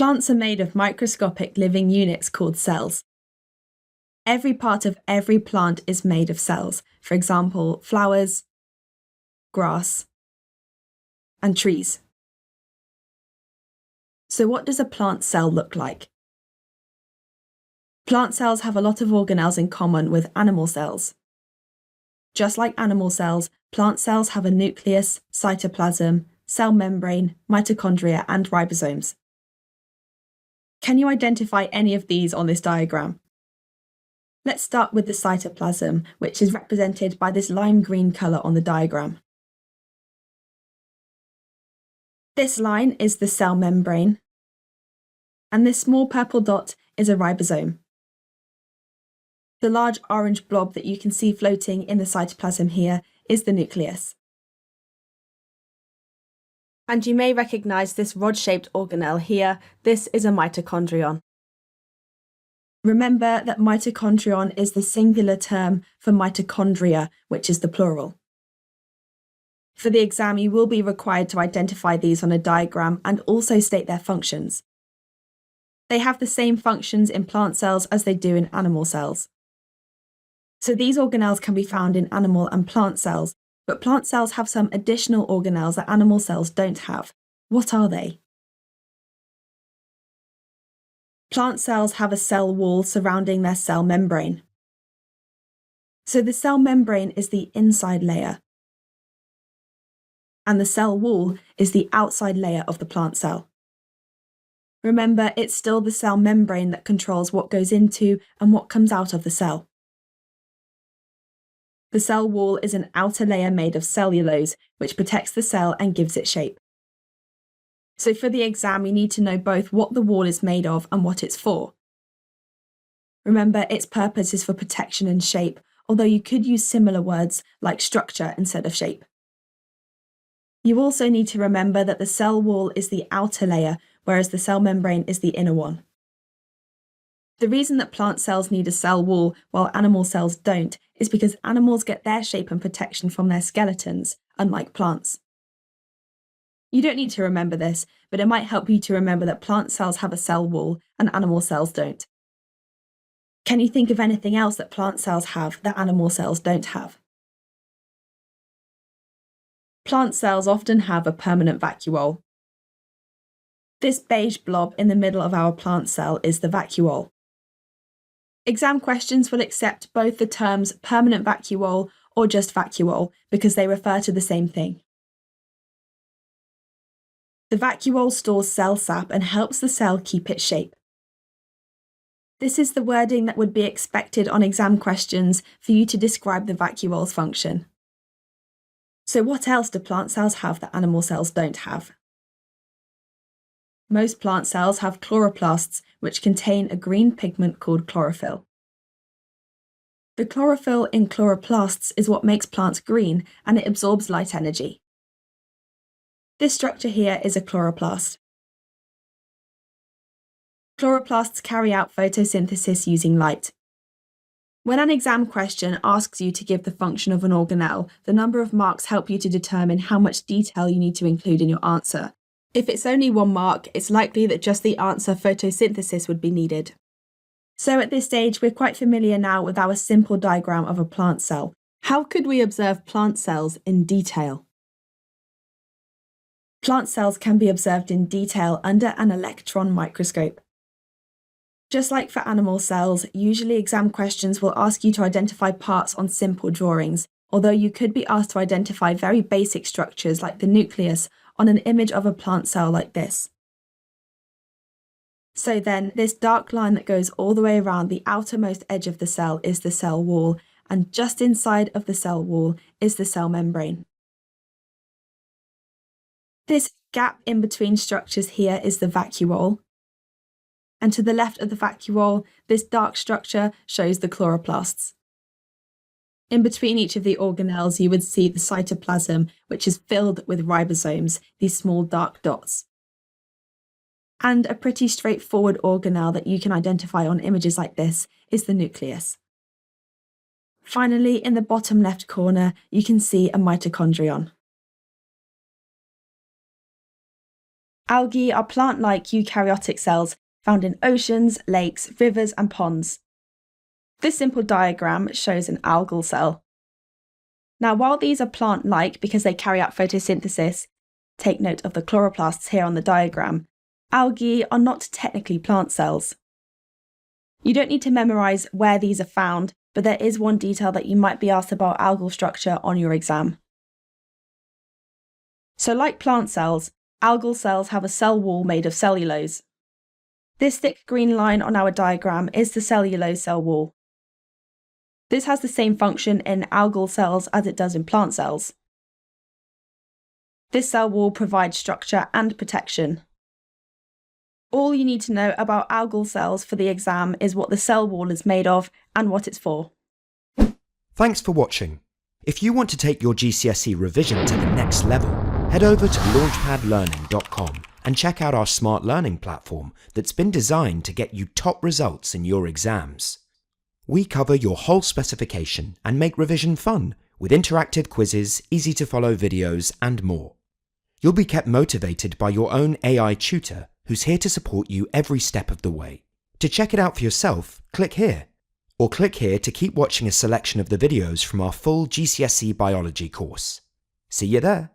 Plants are made of microscopic living units called cells. Every part of every plant is made of cells, for example, flowers, grass, and trees. So what does a plant cell look like? Plant cells have a lot of organelles in common with animal cells. Just like animal cells, plant cells have a nucleus, cytoplasm, cell membrane, mitochondria, and ribosomes. Can you identify any of these on this diagram? Let's start with the cytoplasm, which is represented by this lime green colour on the diagram. This line is the cell membrane, and this small purple dot is a ribosome. The large orange blob that you can see floating in the cytoplasm here is the nucleus. And you may recognise this rod-shaped organelle here. This is a mitochondrion. Remember that mitochondrion is the singular term for mitochondria, which is the plural. For the exam, you will be required to identify these on a diagram and also state their functions. They have the same functions in plant cells as they do in animal cells. So these organelles can be found in animal and plant cells, but plant cells have some additional organelles that animal cells don't have. What are they? Plant cells have a cell wall surrounding their cell membrane. So the cell membrane is the inside layer, and the cell wall is the outside layer of the plant cell. Remember, it's still the cell membrane that controls what goes into and what comes out of the cell. The cell wall is an outer layer made of cellulose, which protects the cell and gives it shape. So for the exam, you need to know both what the wall is made of and what it's for. Remember, its purpose is for protection and shape, although you could use similar words like structure instead of shape. You also need to remember that the cell wall is the outer layer, whereas the cell membrane is the inner one. The reason that plant cells need a cell wall while animal cells don't is because animals get their shape and protection from their skeletons, unlike plants. You don't need to remember this, but it might help you to remember that plant cells have a cell wall and animal cells don't. Can you think of anything else that plant cells have that animal cells don't have? Plant cells often have a permanent vacuole. This beige blob in the middle of our plant cell is the vacuole. Exam questions will accept both the terms permanent vacuole or just vacuole because they refer to the same thing. The vacuole stores cell sap and helps the cell keep its shape. This is the wording that would be expected on exam questions for you to describe the vacuole's function. So what else do plant cells have that animal cells don't have? Most plant cells have chloroplasts, which contain a green pigment called chlorophyll. The chlorophyll in chloroplasts is what makes plants green, and it absorbs light energy. This structure here is a chloroplast. Chloroplasts carry out photosynthesis using light. When an exam question asks you to give the function of an organelle, the number of marks help you to determine how much detail you need to include in your answer. If it's only 1 mark, it's likely that just the answer photosynthesis would be needed. So at this stage, we're quite familiar now with our simple diagram of a plant cell. How could we observe plant cells in detail? Plant cells can be observed in detail under an electron microscope. Just like for animal cells, usually exam questions will ask you to identify parts on simple drawings, although you could be asked to identify very basic structures like the nucleus on an image of a plant cell like this. So then, this dark line that goes all the way around the outermost edge of the cell is the cell wall, and just inside of the cell wall is the cell membrane. This gap in between structures here is the vacuole, and to the left of the vacuole, this dark structure shows the chloroplasts. In between each of the organelles, you would see the cytoplasm, which is filled with ribosomes, these small dark dots. And a pretty straightforward organelle that you can identify on images like this is the nucleus. Finally, in the bottom left corner, you can see a mitochondrion. Algae are plant-like eukaryotic cells found in oceans, lakes, rivers, and ponds. This simple diagram shows an algal cell. Now, while these are plant-like because they carry out photosynthesis, take note of the chloroplasts here on the diagram, algae are not technically plant cells. You don't need to memorise where these are found, but there is one detail that you might be asked about algal structure on your exam. So like plant cells, algal cells have a cell wall made of cellulose. This thick green line on our diagram is the cellulose cell wall. This has the same function in algal cells as it does in plant cells. This cell wall provides structure and protection. All you need to know about algal cells for the exam is what the cell wall is made of and what it's for. Thanks for watching. If you want to take your GCSE revision to the next level, head over to launchpadlearning.com and check out our smart learning platform that's been designed to get you top results in your exams. We cover your whole specification and make revision fun with interactive quizzes, easy to follow videos, and more. You'll be kept motivated by your own AI tutor who's here to support you every step of the way. To check it out for yourself, click here. Or click here to keep watching a selection of the videos from our full GCSE Biology course. See you there!